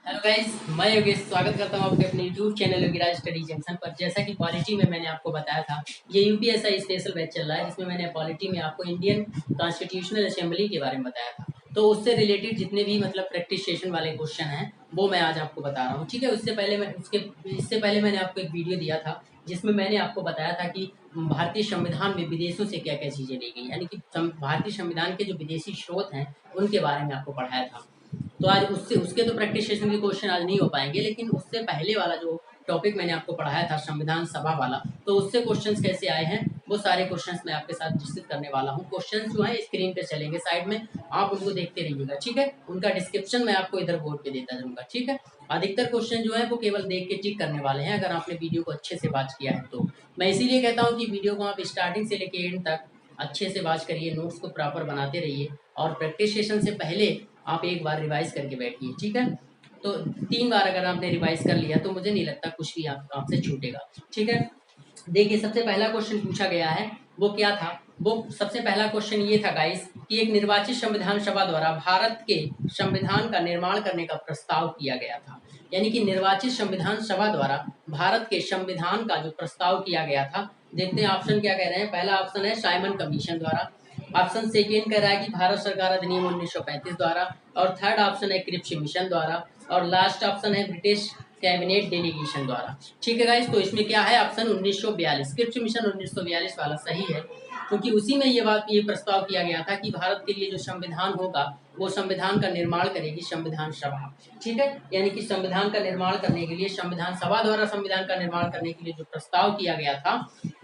Hello guys, मैं योगेश स्वागत करता हूं आपके अपने YouTube channel Yogiraj study junction पर। जैसा कि पॉलिटी में मैंने आपको बताया था, ये यूपीएसआई स्पेशल बैच चल रहा है, जिसमें मैंने पॉलिटी में आपको इंडियन कॉन्स्टिट्यूशनल असेंबली के बारे में बताया था। तो उससे रिलेटेड जितने भी मतलब प्रैक्टिस सेशन वाले क्वेश्चन हैं वो मैं आज आपको बता रहा हूँ। ठीक है, इससे पहले मैंने आपको एक वीडियो दिया था जिसमें मैंने आपको बताया था कि भारतीय संविधान में विदेशों से क्या क्या चीज़ें ली गई, यानी कि भारतीय संविधान के जो विदेशी स्रोत हैं उनके बारे में आपको पढ़ाया था। तो आज उससे उसके तो प्रैक्टिस सेशन के क्वेश्चन आज नहीं हो पाएंगे, लेकिन उससे पहले वाला जो टॉपिक मैंने आपको पढ़ाया था संविधान सभा वाला, तो उससे क्वेश्चंस कैसे आए हैं वो सारे क्वेश्चंस मैं आपके साथ डिस्कस करने वाला हूँ। क्वेश्चंस जो है स्क्रीन पे चलेंगे साइड में, आप उनको देखते रहिएगा। ठीक है, उनका डिस्क्रिप्शन मैं आपको इधर बोर्ड पे देता जाऊंगा। ठीक है, अधिकतर क्वेश्चन जो है वो केवल देख के टिक करने वाले हैं, अगर आपने वीडियो को अच्छे से वॉच किया है तो। मैं इसीलिए कहता हूँ कि वीडियो को आप स्टार्टिंग से लेके एंड तक अच्छे से वॉच करिए, नोट्स को प्रॉपर बनाते रहिए, और प्रैक्टिस सेशन से पहले आप एक बार रिवाइज करके बैठिए। ठीक है, तो 3 बार अगर आपने रिवाइज कर लिया तो मुझे नहीं लगता कुछ भी आपसे छूटेगा। ठीक है, देखिए सबसे पहला क्वेश्चन पूछा गया है, वो क्या था? वो सबसे पहला क्वेश्चन ये था गाइस कि एक निर्वाचित संविधान सभा द्वारा भारत के संविधान का निर्माण करने का प्रस्ताव किया गया था। यानी कि निर्वाचित संविधान सभा द्वारा भारत के संविधान का जो प्रस्ताव किया गया था, देखते हैं ऑप्शन क्या कह रहे हैं। पहला ऑप्शन है साइमन कमीशन द्वारा, ऑप्शन सेकेंड कह रहा है कि भारत सरकार अधिनियम 1935 द्वारा, और थर्ड ऑप्शन है क्रिप्स मिशन द्वारा, और लास्ट ऑप्शन है ब्रिटिश कैबिनेट डेलीगेशन द्वारा। ठीक है गाइस, तो इसमें क्या है? ऑप्शन 1942, क्रिप्स मिशन 1942 वाला सही है, क्योंकि उसी में ये प्रस्ताव किया गया था कि भारत के लिए जो संविधान होगा वो संविधान का निर्माण करेगी संविधान सभा। ठीक है, यानी कि संविधान का निर्माण करने के लिए संविधान सभा द्वारा संविधान का निर्माण करने के लिए जो प्रस्ताव किया गया था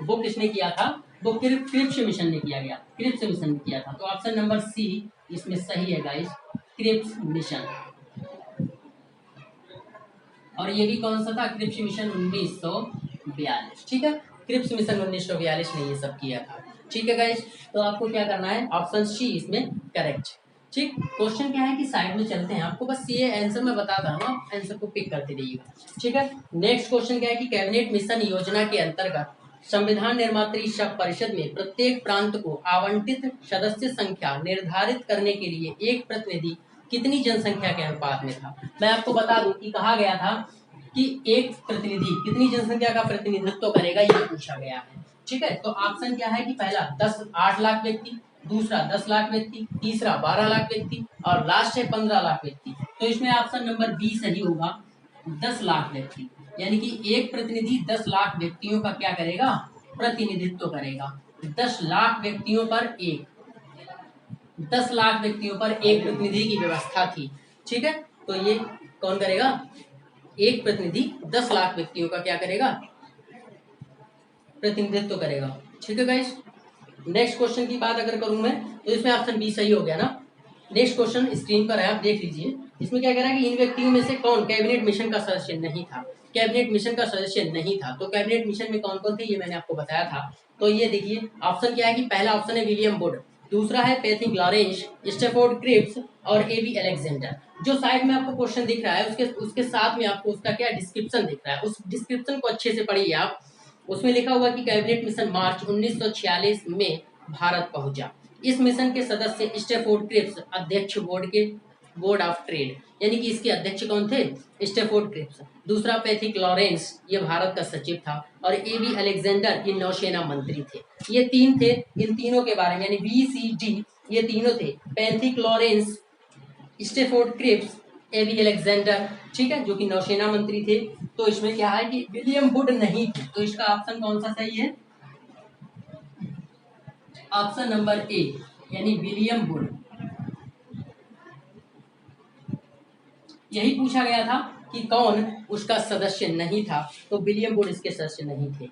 वो किसने किया था? वो क्रिप्स मिशन ने किया गया, क्रिप्स मिशन ने किया था। तो ऑप्शन नंबर सी इसमें सही है गाइस, क्रिप्स मिशन। और ये भी कौन सा था? Cripps mission 1942। ठीक है, क्रिप्स मिशन 1942 ने ये सब किया था। ठीक है गाइस, तो आपको क्या करना है? ऑप्शन सी इसमें करेक्ट। ठीक, क्वेश्चन क्या है कि साइड में चलते हैं, आपको बस ये आंसर मैं बताता हूँ, आप आंसर को पिक करते रहिएगा। ठीक है, नेक्स्ट क्वेश्चन क्या है कि कैबिनेट मिशन योजना के अंतर्गत संविधान निर्मात्री परिषद में प्रत्येक प्रांत को आवंटित सदस्य संख्या निर्धारित करने के लिए एक प्रतिनिधि कितनी जनसंख्या के अनुपात में था? मैं आपको बता दूं कि कहा गया था कि एक प्रतिनिधि कितनी जनसंख्या का प्रतिनिधित्व करेगा, ये पूछा गया है। ठीक है, तो ऑप्शन क्या है कि पहला 8 लाख व्यक्ति, दूसरा 10 लाख व्यक्ति, तीसरा 12 लाख व्यक्ति, और लास्ट है 15 लाख व्यक्ति। तो इसमें ऑप्शन नंबर बी सही होगा, 10 लाख व्यक्ति। यानी कि एक प्रतिनिधि 10 लाख व्यक्तियों का क्या करेगा? प्रतिनिधित्व करेगा। 10 लाख व्यक्तियों पर एक 10 लाख व्यक्तियों पर एक प्रतिनिधि की व्यवस्था थी। ठीक है, तो ये कौन करेगा? एक प्रतिनिधि 10 लाख व्यक्तियों का क्या करेगा? प्रतिनिधित्व करेगा। ठीक है गाइस, नेक्स्ट क्वेश्चन की बात अगर करूं मैं तो इसमें ऑप्शन बी सही हो गया ना। नेक्स्ट क्वेश्चन स्क्रीन पर है, आप देख लीजिए। इसमें क्या कह रहा है कि इन व्यक्तियों में से कौन कैबिनेट मिशन का सदस्य नहीं था? कैबिनेट मिशन का सदस्य नहीं था, तो कैबिनेट मिशन में कौन कौन थे ये मैंने आपको बताया था। तो ये देखिए ऑप्शन क्या है कि पहला ऑप्शन है विलियम वुड, दूसरा है पैथिक लॉरेंस, स्टेफोर्ड क्रिप्स और एबी अलेक्जेंडर। जो साइड में आपको क्वेश्चन दिख रहा है उसके उसके साथ में आपको उसका क्या डिस्क्रिप्शन दिख रहा है, उस डिस्क्रिप्शन को अच्छे से पढ़िए आप। उसमें लिखा हुआ कि कैबिनेट मिशन मार्च 1946 में भारत पहुंचा। इस मिशन के सदस्य स्टेफोर्ड क्रिप्स अध्यक्ष बोर्ड ऑफ ट्रेड, यानी कि इसके अध्यक्ष कौन थे? Stafford Cripps. दूसरा पैथिक लॉरेंस, ये भारत का सचिव था, और एबी अलेक्जेंडर ये नौसेना मंत्री थे। ये तीन थे, इन तीनों के बारे में यानी BCD ये तीनों थे, Pethick Lawrence, Stafford Cripps, A B Alexander. ठीक है, जो कि नौसेना मंत्री थे। तो इसमें क्या है कि विलियम वुड नहीं थे, तो इसका ऑप्शन कौन सा सही है? ऑप्शन नंबर ए, यानी विलियम वुड। यही पूछा गया था कि कौन उसका सदस्य नहीं था, तो विलियम वुड इसके सदस्य नहीं थे।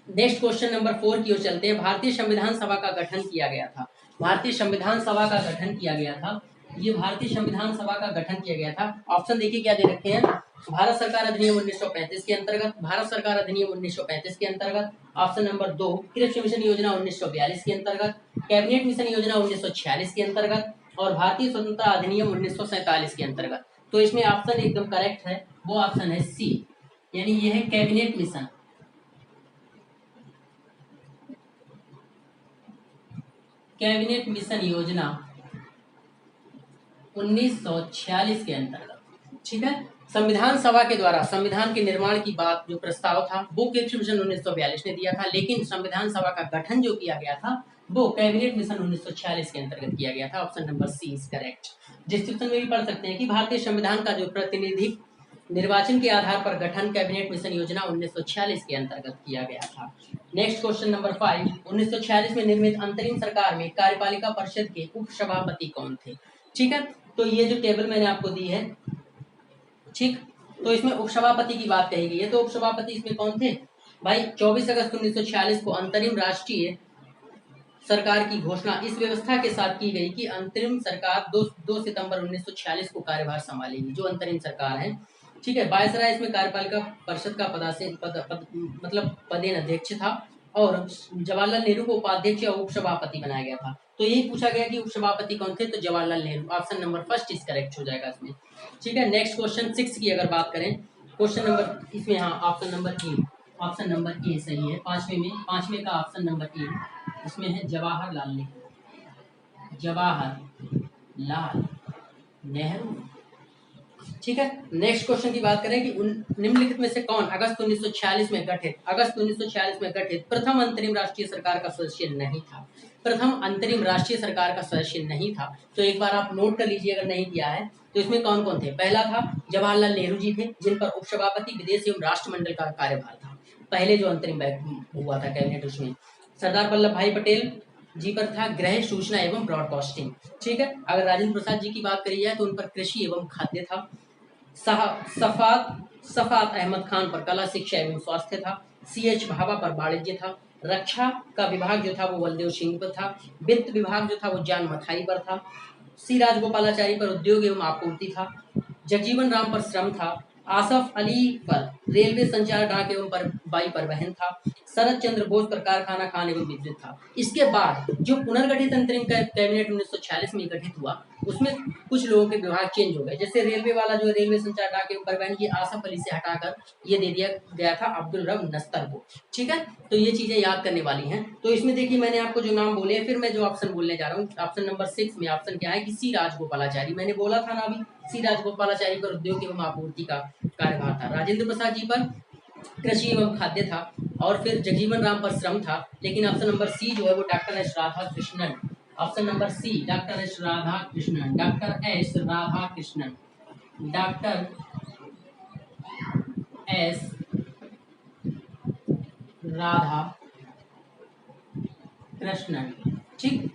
नेक्स्ट क्वेश्चन नंबर 4 की ओर चलते हैं। भारतीय संविधान सभा का गठन किया गया था। भारतीय संविधान सभा का गठन किया गया था, ये भारतीय संविधान सभा का गठन किया गया था। ऑप्शन देखिए क्या दे रखे हैं। भारत सरकार अधिनियम 1935 के अंतर्गत, भारत सरकार अधिनियम 1935 के अंतर्गत, ऑप्शन नंबर 2 कृषि मिशन योजना 1942 के अंतर्गत, कैबिनेट मिशन योजना 1946 के अंतर्गत, और भारतीय स्वतंत्रता अधिनियम 1947 के अंतर्गत। तो इसमें ऑप्शन एकदम करेक्ट है, वो ऑप्शन है सी, यानी ये है कैबिनेट मिशन। कैबिनेट मिशन योजना 1946 के अंतर्गत। ठीक है। संविधान सभा के द्वारा संविधान के निर्माण की बात जो प्रस्ताव था वो कैबिनेट मिशन 1942 ने दिया था, लेकिन संविधान सभा का गठन जो किया गया था वो कैबिनेट मिशन 1946 के अंतर्गत किया गया था। Option number C is correct. Description में भी पढ़ सकते हैं कि भारतीय संविधान का जो प्रतिनिधि निर्वाचन के आधार पर गठन कैबिनेट मिशन योजना 1946 के अंतर्गत किया गया था। नेक्स्ट क्वेश्चन नंबर 5, 1946 में निर्मित अंतरिम सरकार में कार्यपालिका परिषद के उपसभापति कौन थे? ठीक है, तो ये जो टेबल मैंने आपको दी है, ठीक, तो इसमें उपसभापति की बात कही गई है। तो उपसभापति इसमें कौन थे भाई? 24 अगस्त 1946 को अंतरिम राष्ट्रीय सरकार की घोषणा इस व्यवस्था के साथ की गई कि अंतरिम सरकार 2 सितंबर 1946 को कार्यभार संभालेगी, जो अंतरिम सरकार है। ठीक है, वायसराय इसमें कार्यपालिका परिषद का मतलब पदेन अध्यक्ष था और जवाहरलाल नेहरू को उपाध्यक्ष और उपसभापति बनाया गया था। तो यही पूछा गया कि उपसभापति कौन थे, तो Jawaharlal Nehru. Option number first is correct हो जाएगा इसमें। ठीक है, नेक्स्ट क्वेश्चन 6 की अगर बात करें, क्वेश्चन नंबर इसमें हाँ ऑप्शन नंबर ए सही है। पांचवें का ऑप्शन नंबर ए इसमें है जवाहरलाल नेहरू। ठीक है, नेक्स्ट क्वेश्चन की बात करें कि निम्नलिखित में से कौन अगस्त 1946 में गठित प्रथम अंतरिम राष्ट्रीय सरकार का सदस्य नहीं था? प्रथम अंतरिम राष्ट्रीय सरकार का सदस्य नहीं था, तो एक बार आप नोट कर लीजिए अगर नहीं किया है तो। इसमें कौन कौन थे? पहला था जवाहरलाल नेहरू जी थे, जिन पर उपसभापति विदेश एवं राष्ट्रमंडल का कार्यभार था, पहले जो अंतरिम हुआ था कैबिनेट उसमें। सरदार वल्लभ भाई पटेल जी पर था गृह सूचना एवं ब्रॉडकास्टिंग। ठीक है, अगर राजेंद्र प्रसाद जी की बात करी जाए तो उन पर कृषि एवं खाद्य था। सफात अहमद खान पर कला शिक्षा एवं स्वास्थ्य था। CH भाभा पर वाणिज्य था। रक्षा का विभाग जो था वो बलदेव सिंह पर था। वित्त विभाग जो था वो जान मथाई पर था। C राजगोपालाचारी पर उद्योग एवं आपूर्ति था। जगजीवन राम पर श्रम था। आसफ अली पर रेलवे संचार डाक एवं वायु परिवहन था। शरद चंद्र बोस पर कारखाना खान एवं विद्युत था। इसके बाद जो पुनर्गठित अंतरिम कैबिनेट 1946 में गठित हुआ उसमें कुछ लोगों के विभाग चेंज हो गए, जैसे रेलवे वाला जो रेलवे संचार डाक एवं परिवहन, ये आसफ अली से हटाकर ये दे दिया गया था अब्दुल रब नस्तर को। ठीक है, तो ये चीजें याद करने वाली हैं। तो इसमें देखिए मैंने आपको जो नाम बोले हैं, फिर मैं जो ऑप्शन बोलने जा रहा हूँ, ऑप्शन नंबर 6 में ऑप्शन क्या है कि C राजगोपालाचारी। मैंने बोला था ना अभी, C राजगोपालाचारी पर उद्योग एवं आपूर्ति का कार्यभार था। राजेंद्र प्रसाद जी पर कृषि एवं खाद्य था और फिर जगजीवन राम पर श्रम था। लेकिन ऑप्शन नंबर सी जो है वो doctor S Radhakrishnan, option number C doctor S Radhakrishnan ठीक,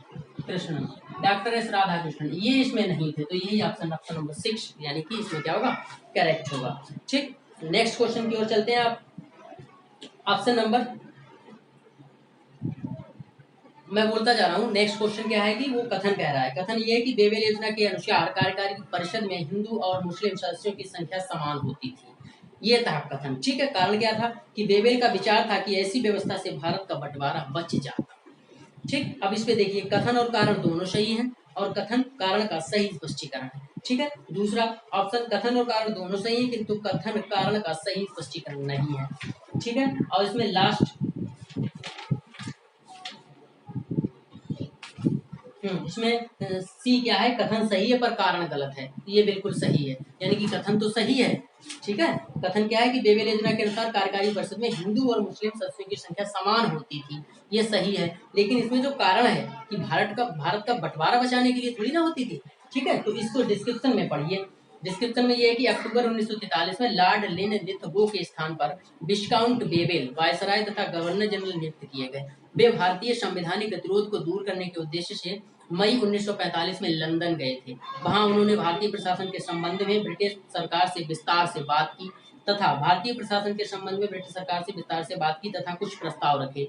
डॉक्टर एस राधाकृष्णन ये इसमें नहीं थे, तो यही ऑप्शन नंबर 6 यानी कि इसमें क्या होगा, करेक्ट होगा। ठीक, नेक्स्ट क्वेश्चन की ओर चलते हैं। आप ऑप्शन नंबर मैं बोलता जा रहा हूँ। नेक्स्ट क्वेश्चन क्या है कि वो कथन कह रहा है। कथन ये है कि बेबेल योजना के अनुसार कार्यकारी परिषद में हिंदू और मुस्लिम सदस्यों की संख्या समान होती थी, ये था कथन। ठीक है, कारण क्या था कि बेबेल का विचार था कि ऐसी व्यवस्था से भारत का बंटवारा बच जाता। ठीक, अब इस पे देखिए कथन और कारण दोनों सही हैं और कथन कारण का सही स्पष्टीकरण है। ठीक है, दूसरा ऑप्शन कथन और कारण दोनों सही है किंतु कथन कारण का सही स्पष्टीकरण नहीं है। ठीक है, और इसमें लास्ट इसमें सी क्या है, कथन सही है पर कारण गलत है, ये बिल्कुल सही है, यानी कि कथन तो सही है। ठीक है, कथन क्या है कि बेबेल योजना के अनुसार कार्यकारी परिषद में हिंदू और मुस्लिम सदस्यों की संख्या समान होती थी, ये सही है। लेकिन इसमें जो कारण है कि भारत का बंटवारा बचाने के लिए थोड़ी ना होती थी। ठीक है, तो इसको डिस्क्रिप्शन में पढ़िए। डिस्क्रिप्शन में ये है कि अक्टूबर 1943 में लॉर्ड लिनलिथगो के स्थान पर विस्काउंट बेबेल वायसराय तथा गवर्नर जनरल नियुक्त किए गए। वे भारतीय संवैधानिक गतिरोध को दूर करने के उद्देश्य से मई 1945 में लंदन गए थे। वहां उन्होंने भारतीय प्रशासन के संबंध में ब्रिटिश सरकार से विस्तार से बात की तथा कुछ प्रस्ताव रखे।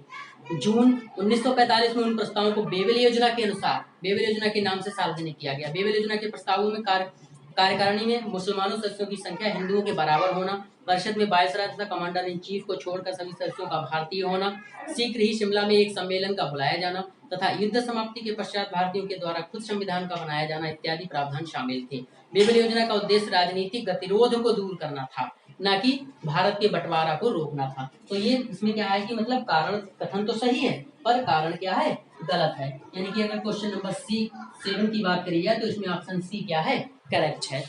जून 1945 में उन प्रस्तावों को बेबेल योजना के अनुसार बेबेल योजना के नाम से सार्वजनिक किया गया। बेबेल योजना के प्रस्तावों में कार्यकारिणी में मुसलमानों सदस्यों की संख्या हिंदुओं के बराबर होना, परिषद में वायसराय तथा कमांडर इन चीफ को छोड़कर सभी सदस्यों का भारतीय होना, शीघ्र ही शिमला में एक सम्मेलन का बुलाया जाना तथा युद्ध समाप्ति के पश्चात भारतीयों के द्वारा खुद संविधान का बनाया जाना इत्यादि प्रावधान शामिल थे। बेबेल योजना का उद्देश्य राजनीतिक गतिरोध को दूर करना था, न कि भारत के बंटवारा को रोकना था। तो ये इसमें क्या है कि मतलब कारण कथन तो सही है पर कारण क्या है, गलत है। यानी कि अगर क्वेश्चन नंबर C7 की बात करी जाए तो इसमें ऑप्शन सी क्या है, करेक्ट है।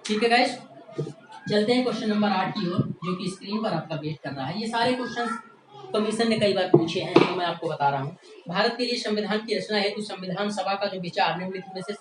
ठीक है गाइस, चलते हैं क्वेश्चन नंबर 8 की ओर, जो कि स्क्रीन पर आपका वेट कर रहा है। ये सारे क्वेश्चन कमीशन ने कई बार पूछे हैं, तो मैं आपको बता रहा हूँ। भारत के लिए संविधान की रचना हेतु संविधान सभा का जो विचार निम्नलिखित में से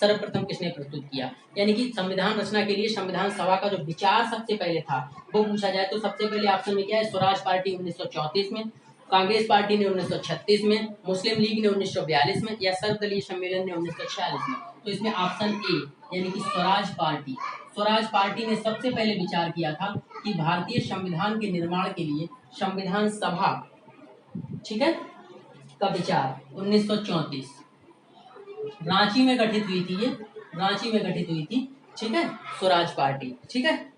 सर्वप्रथम किसने प्रस्तुत किया? यानी कि संविधान रचना के लिए संविधान सभा का जो विचार सबसे पहले था वो पूछा जाए तो सबसे पहले ऑप्शन में क्या है? स्वराज पार्टी 1934 में, कांग्रेस पार्टी ने 1936 में, मुस्लिम लीग ने 1942 में, या सर्वदलीय सम्मेलन ने 1946 में। तो इसमें ऑप्शन ए यानी कि स्वराज पार्टी ने सबसे पहले विचार किया था कि भारतीय संविधान के निर्माण के लिए संविधान सभा, ठीक है, का विचार 1934 रांची में गठित हुई थी। ये रांची में गठित हुई थी, ठीक है, स्वराज पार्टी, ठीक है।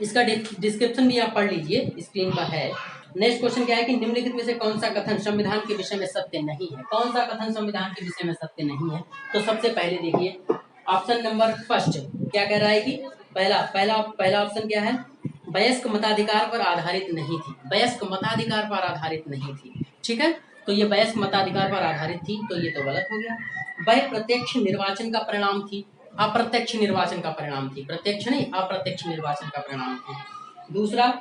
इसका डिस्क्रिप्शन भी आप पढ़ लीजिए, स्क्रीन पर है। नेक्स्ट क्वेश्चन क्या है कि निम्नलिखित में से कौन सा कथन संविधान के विषय में सत्य नहीं है? कौन सा कथन संविधान के विषय में सत्य नहीं है? तो सबसे पहले देखिए ऑप्शन नंबर फर्स्ट क्या कह रहा है कि पहला ऑप्शन क्या है? वयस्क मताधिकार पर आधारित नहीं थी। वयस्क मताधिकार पर आधारित नहीं थी, ठीक है। तो ये वयस्क मताधिकार पर आधारित थी, तो ये तो गलत हो गया। वह प्रत्यक्ष निर्वाचन का परिणाम थी, अप्रत्यक्ष निर्वाचन का परिणाम थी। प्रत्यक्ष नहीं, अप्रत्यक्ष निर्वाचन का परिणाम थी। दूसरा,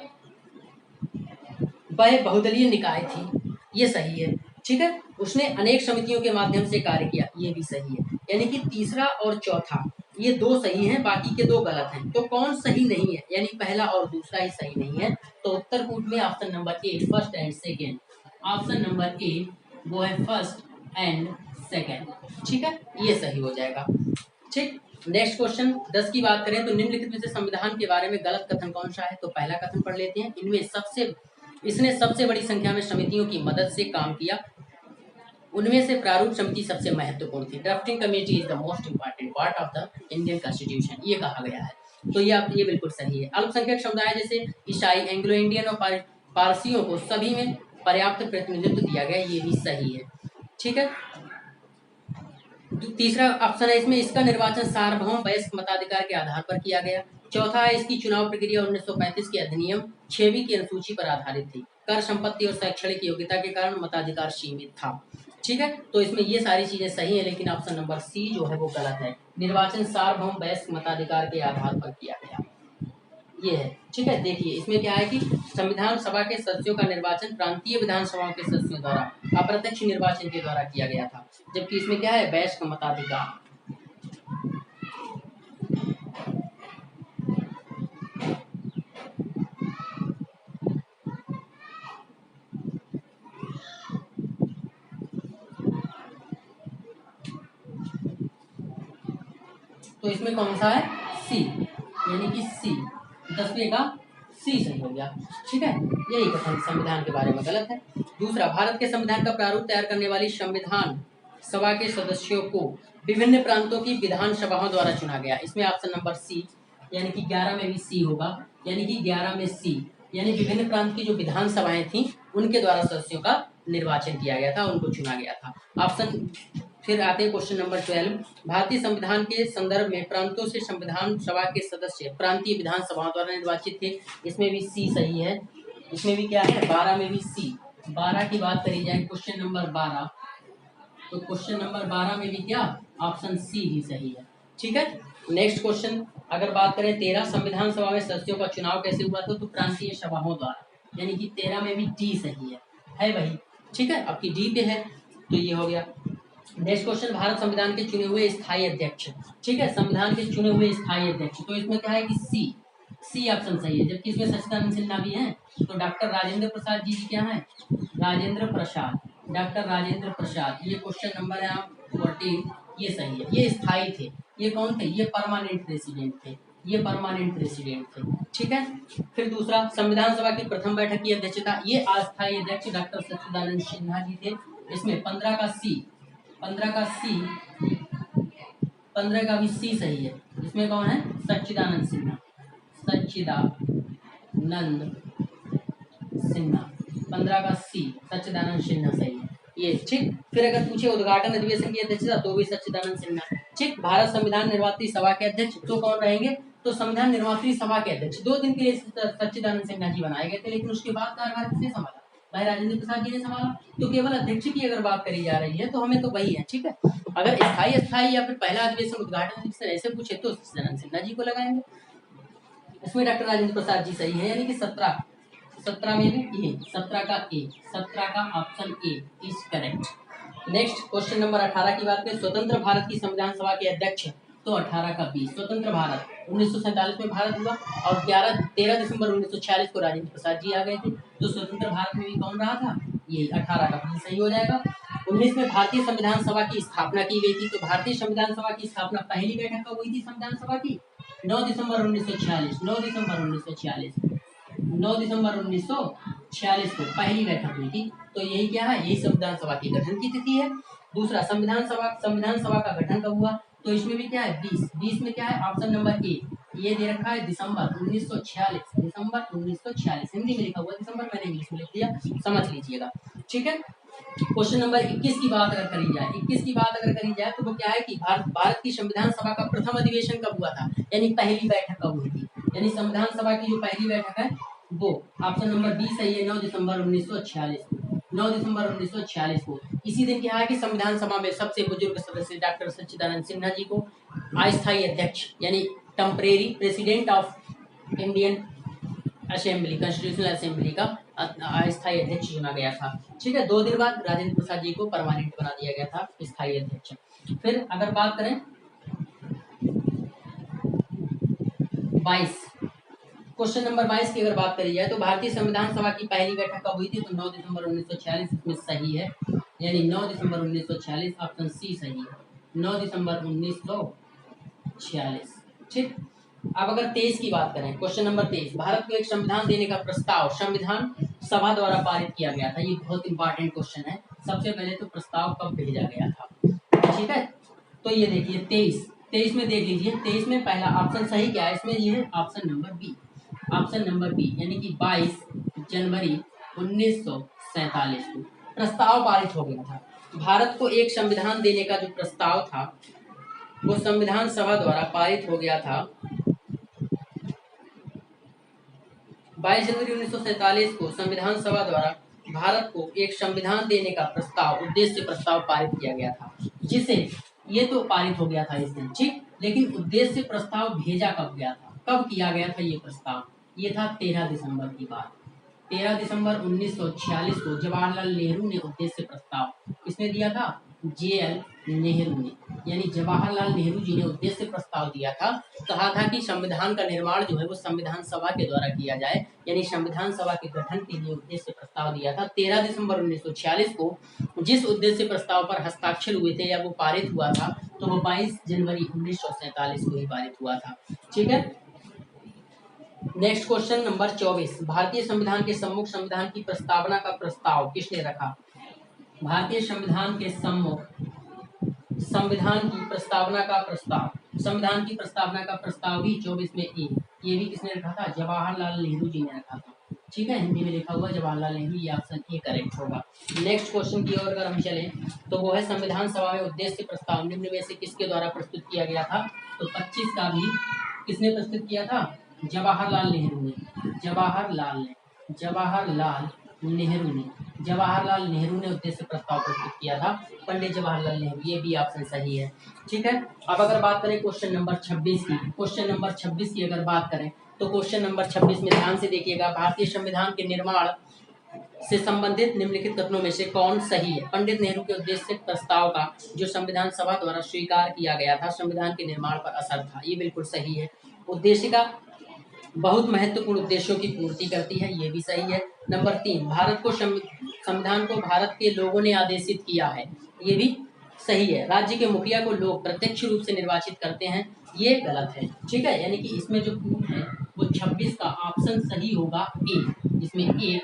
वह बहुदलीय निकाय थी, ये सही है, ठीक है। उसने अनेक समितियों के माध्यम से कार्य किया, ये भी सही है। यानी कि तीसरा और चौथा ये दो सही हैं, बाकी के दो गलत हैं। तो कौन सही नहीं है? यानी पहला और दूसरा ही सही नहीं है। तो उत्तर कूट में option number A, first and second, option number A वो है फर्स्ट एंड सेकेंड, ठीक है, ये सही हो जाएगा, ठीक। नेक्स्ट क्वेश्चन 10 की बात करें तो निम्नलिखित में से संविधान के बारे में गलत कथन कौन सा है? तो पहला कथन पढ़ लेते हैं। इसने सबसे बड़ी संख्या में समितियों की मदद से काम किया, उनमें से प्रारूप समिति सबसे महत्वपूर्ण थी। Drafting committee is the most important part of the Indian constitution, ये कहा गया है। तो ये बिल्कुल सही है। अल्पसंख्यक समुदाय जैसे ईसाई, एंग्लो इंडियन और पारसियों को सभी में पर्याप्त प्रतिनिधित्व दिया गया, ये भी सही है, ठीक है। तीसरा ऑप्शन है इसमें, इसका निर्वाचन सार्वभौम वयस्क मताधिकार के आधार पर किया गया। चौथा है इसकी चुनाव प्रक्रिया 1935 के अधिनियम 6वीं की अनुसूची पर आधारित थी। कर, संपत्ति और शैक्षणिक योग्यता के कारण मताधिकार सीमित था, ठीक है। तो इसमें ये सारी चीजें सही है, लेकिन ऑप्शन नंबर सी जो है वो गलत है। निर्वाचन सार्वभौम वयस्क मताधिकार के आधार पर किया गया, ये है, ठीक है। देखिए इसमें क्या है कि संविधान सभा के सदस्यों का निर्वाचन प्रांतीय विधानसभाओं के सदस्यों द्वारा अप्रत्यक्ष निर्वाचन के द्वारा किया गया था, जबकि इसमें क्या है? वयस्क मताधिकार। तो इसमें कौन सा है? सी, यानी कि सी, 10वें का सी सही हो गया, ठीक है। यही कथन संविधान के बारे में गलत है। दूसरा, भारत के संविधान का प्रारूप तैयार करने वाली संविधान सभा के सदस्यों को विभिन्न प्रांतों की विधानसभाओं द्वारा चुना गया। इसमें ऑप्शन नंबर सी, यानी कि 11 में भी सी होगा, यानी कि 11 में सी, यानी विभिन्न प्रांत की जो विधानसभाएं थी उनके द्वारा सदस्यों का निर्वाचन किया गया था, उनको चुना गया था। ऑप्शन फिर आते हैं क्वेश्चन नंबर 12। भारतीय संविधान के संदर्भ में प्रांतों से संविधान सभा के सदस्य प्रांतीय विधानसभाओं द्वारा निर्वाचित थे, इसमें भी सी सही है। इसमें भी क्या है? 12 में भी सी। 12 की बात करी जाए, क्वेश्चन नंबर 12, तो क्वेश्चन नंबर 12 में भी क्या? ऑप्शन सी ही सही है, ठीक है। नेक्स्ट क्वेश्चन अगर बात करें 13, संविधान सभा में सदस्यों का चुनाव कैसे हुआ था? तो प्रांतीय सभाओं द्वारा, यानी कि 13 में भी डी सही है भाई, ठीक है। आपकी डी पे है, तो ये हो गया। नेक्स्ट क्वेश्चन, भारत संविधान के चुने हुए स्थायी अध्यक्ष, ठीक है, संविधान के चुने हुए स्थायी अध्यक्ष, तो इसमें क्या है कि सी ऑप्शन सही है, जबकि इसमें सच्चिदानंद सिन्हा भी हैं। तो डॉक्टर राजेंद्र प्रसाद जी क्या है? राजेंद्र प्रसाद, डॉक्टर राजेंद्र प्रसाद, ये क्वेश्चन नंबर है 14, ये सही है। ये स्थायी थे, ये कौन थे? ये परमानेंट रेसिडेंट थे, ये परमानेंट रेसिडेंट थे, ठीक है। फिर दूसरा, संविधान सभा की प्रथम बैठक की अध्यक्षता, ये अस्थायी अध्यक्ष डॉक्टर सच्चिदानंद सिन्हा जी थे। इसमें 15 का सी, 15 का भी सी सही है। इसमें कौन है? सच्चिदानंद सिन्हा, सच्चिदानंद सिन्हा, 15 का सी, सच्चिदानंद सिन्हा सही है, ये ठीक। फिर अगर पूछे उद्घाटन अधिवेशन की अध्यक्षता, तो भी सच्चिदानंद सिन्हा, ठीक। भारत संविधान निर्मात्री सभा के अध्यक्ष तो कौन रहेंगे? तो संविधान निर्मात्री सभा के अध्यक्ष 2 दिन के लिए सच्चिदानंद सिन्हा जी बनाए गए थे, लेकिन उसके बाद कार्यभार किसने संभाला? भाई राजेंद्र प्रसाद जी ने संभाला। तो केवल अध्यक्ष की अगर बात करी जा रही है तो हमें तो वही है, ठीक है। अगर स्थायी या फिर पहला अधिवेशन उद्घाटन अधिवेशन ऐसे पूछे तो सच्चिदानंद सिन्हा जी को लगाएंगे। इसमें डॉक्टर राजेंद्र प्रसाद जी सही है, यानी कि 17 में भी ए, 17 का ए, 17 का option A is correct. Next question number 18 की बात करें, स्वतंत्र भारत की संविधान सभा के अध्यक्ष, तो 18 का बी। स्वतंत्र भारत 1947 में भारत हुआ और 13 दिसंबर 1946 को राजेंद्र प्रसाद जी आ गए थे। तो स्वतंत्र भारत में भी कौन रहा था, ये 18 का बी सही हो जाएगा। 19 में भारतीय संविधान सभा की स्थापना की गई थी। तो भारतीय संविधान सभा की स्थापना पहली बैठक कब हुई थी संविधान सभा की, 9 दिसंबर 1946। 9 दिसंबर 1946 को पहली बैठक हुई थी। तो यही क्या है, यही संविधान सभा की गठन की तिथि है। दूसरा, संविधान सभा का गठन कब हुआ, तो इसमें भी क्या है 20 में क्या है ऑप्शन नंबर ए, ये दे रखा है दिसंबर 1946। दिसंबर 1946 हिंदी में लिखा हुआ दिसंबर, मैंने इंग्लिश में लिख दिया, समझ लीजिएगा, ठीक है। क्वेश्चन नंबर 21 की बात अगर करी जाए, 21 की बात अगर करी जाए तो वो क्या है कि भारत की संविधान सभा का प्रथम अधिवेशन कब हुआ था, यानी पहली बैठक कब हुई थी, यानी संविधान सभा की जो पहली बैठक है वो ऑप्शन नंबर बी सही है, 9 दिसंबर 1946 को। 9 दिसंबर 1946 को। इसी दिन क्या है कि संविधान सभा में सबसे बुजुर्ग सदस्य डॉक्टर सच्चिदानंद सिन्हा जी को अस्थायी अध्यक्ष यानी temporary president of Indian assembly, constitutional assembly का अस्थायी अध्यक्ष चुना गया था, ठीक है। 2 दिन बाद राजेंद्र प्रसाद जी को परमानेंट बना दिया गया था स्थायी अध्यक्ष। फिर अगर बात करें 22, क्वेश्चन नंबर 22 की अगर बात करी जाए तो भारतीय संविधान सभा की पहली बैठक कब हुई थी, तो 9 दिसंबर 1946 इसमें सही है, यानी 9 दिसंबर 1946 ऑप्शन सी सही है, 9 दिसंबर 1946, ठीक। अब अगर 23 की बात करें, क्वेश्चन नंबर 23, भारत को एक संविधान देने का प्रस्ताव संविधान सभा द्वारा पारित किया गया था। ये बहुत इंपॉर्टेंट क्वेश्चन है। सबसे पहले तो प्रस्ताव कब भेजा गया था, ठीक है। तो ये देखिए 23 में देख लीजिए, 23 में पहला ऑप्शन सही क्या है इसमें, ये है option number B, option number B, यानी कि 22 जनवरी 1947 को प्रस्ताव पारित हो गया था। भारत को एक संविधान देने का जो प्रस्ताव था वो संविधान सभा द्वारा पारित हो गया था 22 जनवरी 1947 को। संविधान सभा द्वारा भारत को एक संविधान देने का प्रस्ताव, उद्देश्य प्रस्ताव पारित किया गया था, जिसे ये तो पारित हो गया था इस दिन, ठीक। लेकिन उद्देश्य प्रस्ताव भेजा कब गया था, कब किया गया था ये प्रस्ताव, ये था 13 दिसंबर की बात। 13 दिसंबर 1946 को जवाहरलाल नेहरू ने उद्देश्य प्रस्ताव, किसने दिया था, JL नेहरू ने, यानी जवाहरलाल नेहरू जी ने उद्देश्य प्रस्ताव दिया था। कहा था कि संविधान का निर्माण जो है वो संविधान सभा के द्वारा किया जाए, यानी संविधान सभा के गठन के लिए उद्देश्य प्रस्ताव दिया था 13 दिसंबर 1946 को। जिस उद्देश्य प्रस्ताव पर हस्ताक्षर हुए थे या वो पारित हुआ था तो वो 22 जनवरी 1947 को ही पारित हुआ था, ठीक है। नेक्स्ट क्वेश्चन नंबर 24, भारतीय संविधान के सम्मुख संविधान की प्रस्तावना का प्रस्ताव किसने रखा। भारतीय संविधान के सम्मुख संविधान की प्रस्तावना का प्रस्ताव, संविधान की प्रस्तावना का प्रस्ताव भी 24 में ए, ये भी किसने रखा था, जवाहरलाल नेहरू जी ने रखा था, ठीक है। हिंदी में लिखा हुआ जवाहरलाल नेहरू, ये ऑप्शन ए करेक्ट होगा। नेक्स्ट क्वेश्चन की ओर अगर हम चलें तो वो है संविधान सभा में उद्देश्य प्रस्ताव निम्न में से किसके द्वारा प्रस्तुत किया गया था, तो 25 का भी किसने प्रस्तुत किया था, जवाहरलाल नेहरू ने, जवाहरलाल नेहरू ने उद्देश्य प्रस्ताव प्रस्तुत किया था, पंडित जवाहरलाल नेहरू, ये भी ऑप्शन सही है, ठीक है। अब अगर बात करें क्वेश्चन नंबर 26 की, क्वेश्चन नंबर 26 की अगर बात करें तो क्वेश्चन नंबर 26 में ध्यान से देखिएगा, भारतीय संविधान के निर्माण से संबंधित निम्नलिखित कथनों में से कौन सही है। पंडित नेहरू के उद्देश्य प्रस्ताव का जो संविधान सभा द्वारा स्वीकार किया गया था संविधान के निर्माण पर असर था, ये बिल्कुल सही है। उद्देशिका बहुत महत्वपूर्ण उद्देश्यों की पूर्ति करती है, ये भी सही है। नंबर 3, भारत को संविधान को भारत के लोगों ने आदेशित किया है, ये भी सही है। राज्य के मुखिया को लोग प्रत्यक्ष रूप से निर्वाचित करते हैं, ये गलत है, ठीक है। यानी कि इसमें जो कूट है वो 26 का ऑप्शन सही होगा ए, इसमें 1,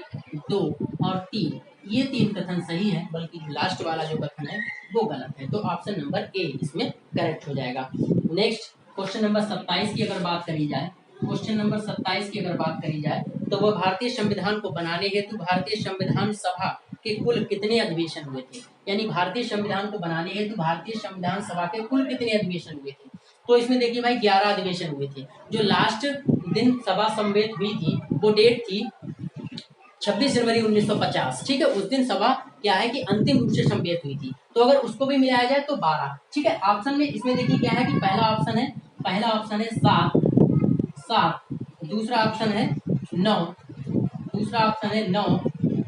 2 और 3 ये 3 कथन सही है, बल्कि लास्ट वाला जो कथन है वो गलत है, तो ऑप्शन नंबर ए इसमें करेक्ट हो जाएगा। नेक्स्ट क्वेश्चन नंबर 27 की अगर बात करी जाए, क्वेश्चन नंबर 27 की अगर बात करी जाए तो वह भारतीय संविधान को बनाने हेतु भारतीय संविधान सभा के कुल कितने अधिवेशन हुए थे, यानी भारतीय संविधान को बनाने हेतु भारतीय संविधान सभा के कुल कितने अधिवेशन हुए थे। तो इसमें देखिए भाई 11 अधिवेशन हुए थे। जो लास्ट दिन सभा सम्मिलित हुई थी वो डेट थी 26 जनवरी 1950, ठीक है। उस दिन सभा क्या है कि अंतिम रूप से समवेत हुई थी। तो अगर उसको भी मिलाया जाए तो 12, ठीक है। ऑप्शन में इसमें देखिए क्या है कि पहला ऑप्शन है 7, दूसरा ऑप्शन है 9,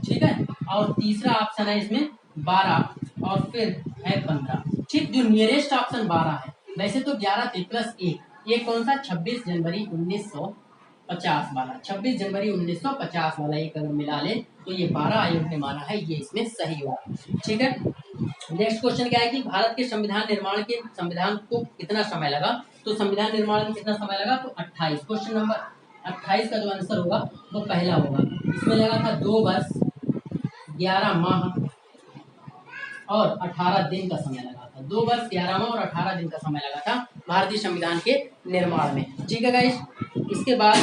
ठीक है। और तीसरा ऑप्शन है इसमें 12 और फिर है 15, ठीक। जो नियरेस्ट ऑप्शन 12 है। वैसे तो 11 थे प्लस 1, ये कौन सा 26 जनवरी 1950 वाला, 26 जनवरी 1950 वाला एक अगर मिला ले तो ये 12 आयोग ने माना है, ये इसमें सही होगा, ठीक है। नेक्स्ट क्वेश्चन क्या है कि भारत के संविधान को कितना समय लगा। तो संविधान निर्माण में कितना समय लगा, तो 28। क्वेश्चन नंबर 28 का जो आंसर होगा वो पहला होगा। इसमें लगा था 2 वर्ष 11 माह और 18 दिन का समय लगा था। 2 वर्ष 11 माह और 18 दिन का समय लगा था भारतीय संविधान के निर्माण में, ठीक है गाइस। इसके बाद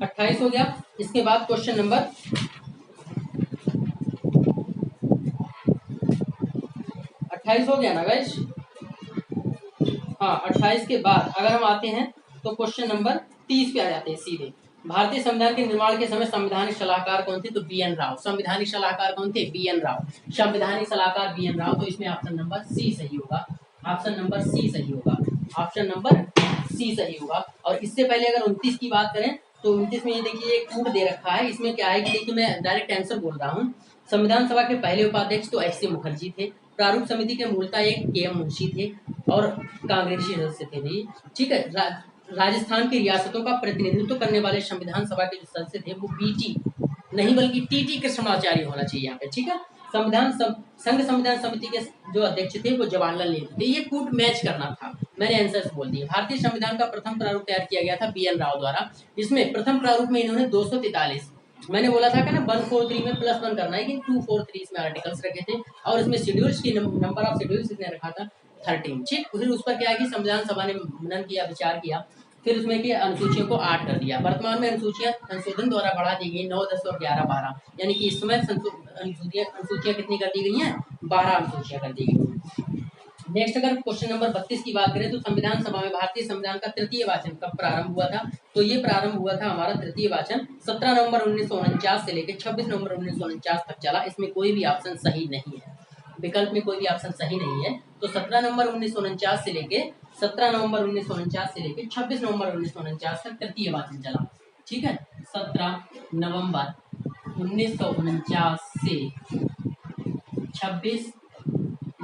28 हो गया। इसके बाद क्वेश्चन नंबर 28 हो गया ना गाइस। हाँ, 28 के बाद अगर हम आते हैं तो क्वेश्चन नंबर 30 पे आ जाते हैं सीधे। भारतीय संविधान के निर्माण के समय संवैधानिक सलाहकार कौन थे, तो बी.एन. राव। संवैधानिक सलाहकार कौन थे, बी.एन. राव। संवैधानिक सलाहकार बी.एन. राव। तो इसमें ऑप्शन नंबर सी सही होगा, ऑप्शन नंबर सी सही होगा, ऑप्शन नंबर सी सही होगा। और इससे पहले अगर 29 की बात करें तो 29 में ये देखिए एक कूट दे रखा है। इसमें क्या है कि देखिए मैं डायरेक्ट आंसर बोल रहा हूँ। संविधान सभा के पहले उपाध्यक्ष तो एच सी मुखर्जी थे। प्रारूप समिति के मूलतः एक के एम मुंशी थे और कांग्रेसी सदस्य थे भी, ठीक है। राजस्थान की रियासतों का प्रतिनिधित्व करने वाले संविधान सभा के जो सदस्य थे वो बीटी नहीं बल्कि टीटी कृष्णाचार्य होना चाहिए यहाँ पे, ठीक है। संघ संविधान समिति के जो अध्यक्ष थे वो जवाहरलाल नेहरू थे। ये कूट मैच करना था, मैंने आंसर्स बोल दिए। भारतीय संविधान का प्रथम प्रारूप तैयार किया गया था बी.एन. राव द्वारा। इसमें प्रथम प्रारूप में इन्होंने 243, मैंने बोला था कि ना 143 में +1 करना है कि 243 इसमें आर्टिकल्स रखे थे और इसमें शेड्यूल्स की नंबर ऑफ शेड्यूल्स इसने रखा था 13, ठीक। फिर उस पर क्या है कि संविधान सभा ने मनन किया, विचार किया, फिर उसमें की अनुसूचियों को 8 कर दिया। वर्तमान में अनुसूचियां संशोधन द्वारा बढ़ा दी गई 9, 10 और 11, 12, यानी कि इस समय अनुसूचियां कितनी कर दी गई हैं, 12 अनुसूचियां कर दी गई। नेक्स्ट अगर क्वेश्चन नंबर 32 की बात करें तो संविधान सभा में भारतीय संविधान का तृतीय वाचन कब प्रारंभ हुआ था, तो ये प्रारंभ हुआ था हमारा तृतीय वाचन 17 नवंबर 1949 से लेकर 26 नवंबर 1949 तक चला। इसमें कोई भी ऑप्शन सही नहीं है, विकल्प में कोई भी ऑप्शन सही नहीं है। तो 17 नवंबर 1949 से लेके 26 नवंबर 1949 तक तृतीय वाचन चला, ठीक है। 17 नवंबर 1949 से 26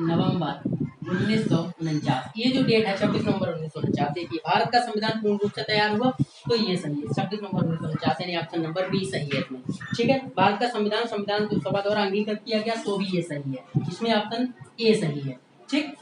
नवंबर 1949, ये जो डेट है 26 नवंबर 1949, देखिए भारत का संविधान पूर्ण रूप से तैयार हुआ तो ये सही है, 26 नवंबर 1949 यानी ऑप्शन नंबर बी सही है इसमें, ठीक है। भारत का संविधान सभा द्वारा अंगीकृत किया गया तो भी ये सही है, इसमें ऑप्शन ए सही है, ठीक।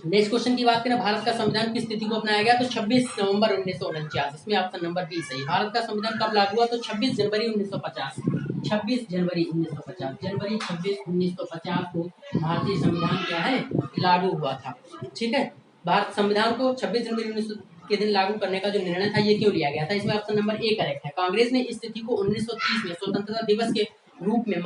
नेक्स्ट क्वेश्चन की बात करें, भारत का संविधान किस तिथि को अपनाया गया, तो 26 नवंबर 1949, इसमें ऑप्शन नंबर बी सही। भारत का संविधान कब लागू हुआ, तो 26 जनवरी 1950, 26 जनवरी 1950, जनवरी 26 1950 को भारतीय संविधान क्या है लागू हुआ था, ठीक है। भारत संविधान को 26 जनवरी 19 के दिन लागू करने का जो निर्णय था ये क्यों लिया गया था, इसमें ऑप्शन नंबर ए करेक्ट है। कांग्रेस ने इस तिथि को 1930 में स्वतंत्रता दिवस के रूप में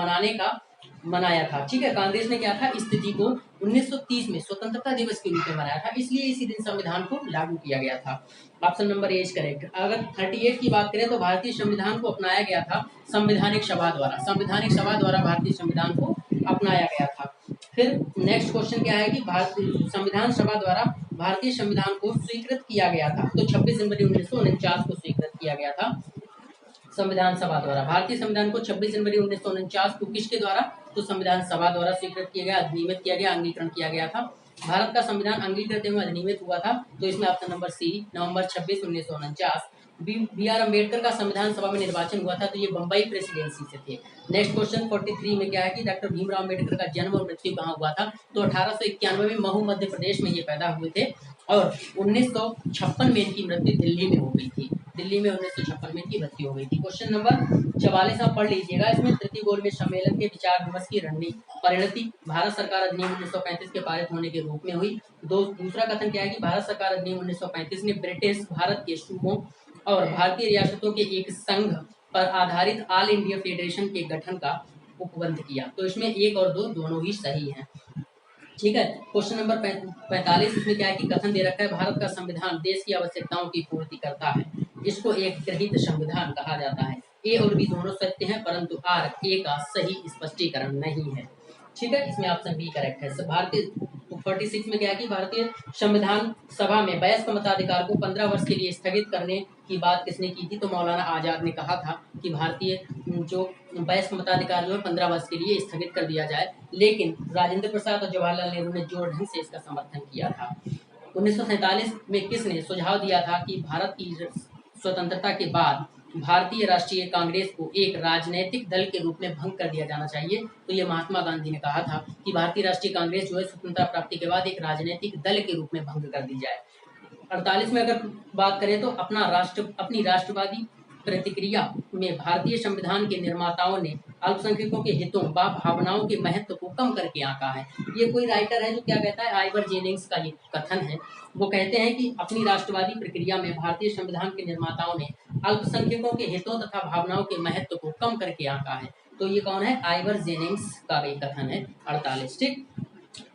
मनाया था, ठीक है। कांग्रेस ने क्या था, इस तिथि को 1930 में स्वतंत्रता दिवस के रूप में मनाया था, इसलिए इसी दिन संविधान को लागू किया गया था। Option number A is correct. अगर 38 की बात करें तो भारतीय संविधान को अपनाया गया था संवैधानिक सभा द्वारा, संवैधानिक सभा द्वारा भारतीय संविधान को अपनाया गया था। फिर नेक्स्ट क्वेश्चन क्या है कि संविधान सभा द्वारा भारतीय संविधान को स्वीकृत किया गया था, तो 26 जनवरी 1949 को स्वीकृत किया गया था संविधान सभा द्वारा। भारतीय संविधान को 26 जनवरी 1949 को किसके द्वारा, तो संविधान सभा द्वारा स्वीकृत किया गया, अधिनियमित किया गया, अंगीकरण किया गया था। भारत का संविधान अंगीकृत एवं अधिनियमित हुआ था, तो इसमें option number C November 26 1949। B R Ambedkar का संविधान सभा में निर्वाचन हुआ था, तो ये बम्बई प्रेसिडेंसी से थे। नेक्स्ट क्वेश्चन 43 में क्या है कि डॉक्टर भीमराव अम्बेडकर का जन्म और मृत्यु कहाँ हुआ था, तो 1891 में महू मध्य प्रदेश में ये पैदा हुए थे और 1956 में इनकी मृत्यु दिल्ली में हो गई थी, दिल्ली में 1956 में इनकी मृत्यु हो गई थी। क्वेश्चन नंबर 44 आप पढ़ लीजिएगा, इसमें तृतीय गोलमेज सम्मेलन के विचार विमर्श की परिणति भारत सरकार अधिनियम 1935 के पारित होने के रूप में हुई। दूसरा कथन क्या है कि भारत सरकार अधिनियम 1935 ने ब्रिटिश भारत के सूबों और भारतीय रियासतों के एक संघ पर आधारित ऑल इंडिया फेडरेशन के गठन का उपबंध किया, तो इसमें 1 और 2 दोनों ही सही हैं, ठीक है। क्वेश्चन नंबर 45 इसमें क्या है कि कथन दे रखा है, भारत का संविधान देश की आवश्यकताओं की पूर्ति करता है, इसको एक गृहीत संविधान कहा जाता है। ए और बी दोनों सत्य हैं, परंतु आर ए का सही स्पष्टीकरण नहीं है। ठीक है, इसमें ऑप्शन बी करेक्ट है। भारतीय 46 में क्या है कि भारतीय संविधान सभा में वयस्क मताधिकार को 15 वर्ष के लिए स्थगित करने की बात किसने की थी? तो मौलाना आजाद ने कहा था कि भारतीय जो वयस्क मताधिकार जो है 15 वर्ष के लिए स्थगित कर दिया जाए, लेकिन राजेंद्र प्रसाद और जवाहरलाल नेहरू ने जोर ढंग से इसका समर्थन किया था। 1947 में किसने सुझाव दिया था कि भारत की स्वतंत्रता के बाद भारतीय राष्ट्रीय कांग्रेस को एक राजनीतिक दल के रूप में भंग कर दिया जाना चाहिए? तो ये महात्मा गांधी ने कहा था कि भारतीय राष्ट्रीय कांग्रेस जो है स्वतंत्रता प्राप्ति के बाद एक राजनीतिक दल के रूप में भंग कर दी जाए। 48 में अगर बात करें तो अपनी राष्ट्रवादी प्रतिक्रिया में भारतीय संविधान के निर्माताओं ने अल्पसंख्यकों के हितों व भावनाओं के महत्व को कम करके आंका है। ये कोई राइटर है जो क्या कहता है, आइवर जेनिंग्स का ये कथन है। वो कहते हैं कि अपनी राष्ट्रवादी प्रक्रिया में भारतीय संविधान के निर्माताओं ने अल्पसंख्यकों के हितों तथा भावनाओं के महत्व को कम करके आंका है। तो ये कौन है? आइवर जेनिंग्स का भी कथन है। 48 ठीक,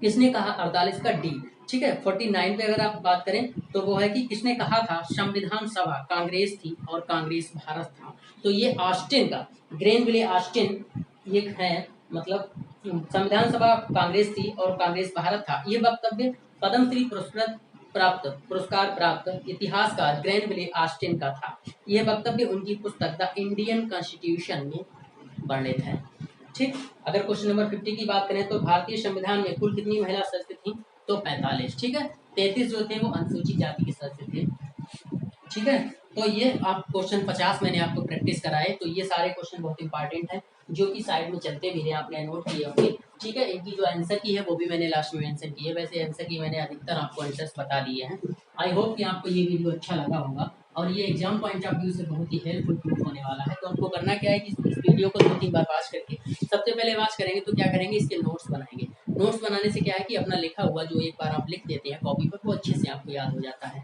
किसने कहा? 48 का डी। ठीक है, 49 पे अगर आप बात करें तो वो है कि किसने कहा था? संविधान सभा कांग्रेस थी और कांग्रेस भारत था। तो ये ऑस्टिन का, ग्रेनविले ऑस्टिन ये है, मतलब संविधान सभा कांग्रेस थी और कांग्रेस भारत था। ये वक्तव्य पद्मश्री पुरस्कार प्राप्त इतिहासकार ग्रेनविले ऑस्टिन का था। यह वक्तव्य उनकी पुस्तक द इंडियन कॉन्स्टिट्यूशन में वर्णित है। ठीक, अगर क्वेश्चन नंबर 50 की बात करें तो भारतीय संविधान में कुल कितनी महिला सदस्य थी? तो 45। ठीक है, 33 जो थे वो अनुसूचित जाति के सदस्य थे। ठीक है, तो ये आप क्वेश्चन 50 मैंने आपको प्रैक्टिस कराए। तो ये सारे क्वेश्चन बहुत इंपॉर्टेंट हैं जो कि साइड में चलते भी आपने नोट किए होंगे। ठीक है, इनकी जो आंसर की है वो भी मैंने लास्ट में मेंशन की है। वैसे आंसर की मैंने अधिकतर आपको आंसर्स बता दिए हैं। आई होप कि आपको ये वीडियो अच्छा लगा होगा और ये एग्जाम पॉइंट ऑफ व्यू से बहुत ही हेल्पफुल प्रूफ होने वाला है। तो आपको करना क्या है कि इस वीडियो को 2-3 बार वॉच करके, सबसे पहले वॉच करेंगे तो क्या करेंगे, इसके नोट्स बनाएंगे। नोट्स बनाने से क्या है कि अपना लिखा हुआ जो एक बार आप लिख देते हैं कॉपी पर, वो अच्छे से आपको याद हो जाता है।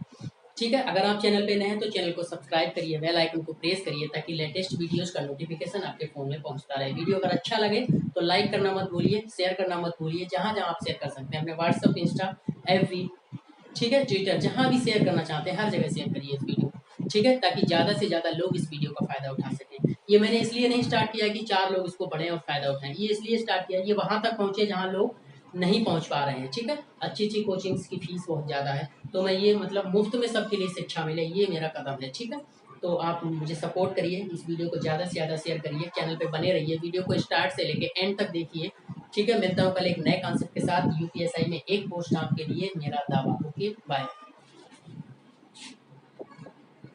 ठीक है, अगर आप चैनल पे नए हैं तो चैनल को सब्सक्राइब करिए, बेल आइकन को प्रेस करिए ताकि लेटेस्ट वीडियोस का नोटिफिकेशन आपके फोन में पहुंचता रहे। वीडियो अगर अच्छा लगे तो लाइक करना मत भूलिए, शेयर करना मत भूलिए। जहां जहां आप शेयर कर सकते हैं, अपने व्हाट्सएप, इंस्टा, एफबी, ठीक है, ट्विटर, जहां भी शेयर करना चाहते हैं हर जगह शेयर करिए इस वीडियो को। ठीक है, ताकि ज़्यादा से ज़्यादा लोग इस वीडियो का फायदा उठा सकें। ये मैंने इसलिए नहीं स्टार्ट किया कि 4 लोग इसको पढ़ें और फायदा उठाएं, ये इसलिए स्टार्ट किया ये वहां तक पहुंचे जहां लोग नहीं पहुंच पा रहे हैं। ठीक है, अच्छी कोचिंग्स की फीस बहुत ज़्यादा है, तो मैं ये मतलब मुफ्त में सबके लिए शिक्षा मिले, ये मेरा कदम है। ठीक है, तो आप मुझे सपोर्ट करिए, इस वीडियो को ज़्यादा से ज़्यादा शेयर करिए, चैनल पे बने रहिए, वीडियो को स्टार्ट से लेके एंड तक देखिए। ठीक है, मिलता हूँ कल एक नए कॉन्सेप्ट के साथ। यूपीएसआई में एक पोस्ट आपके लिए, मेरा दावा। Okay, bye.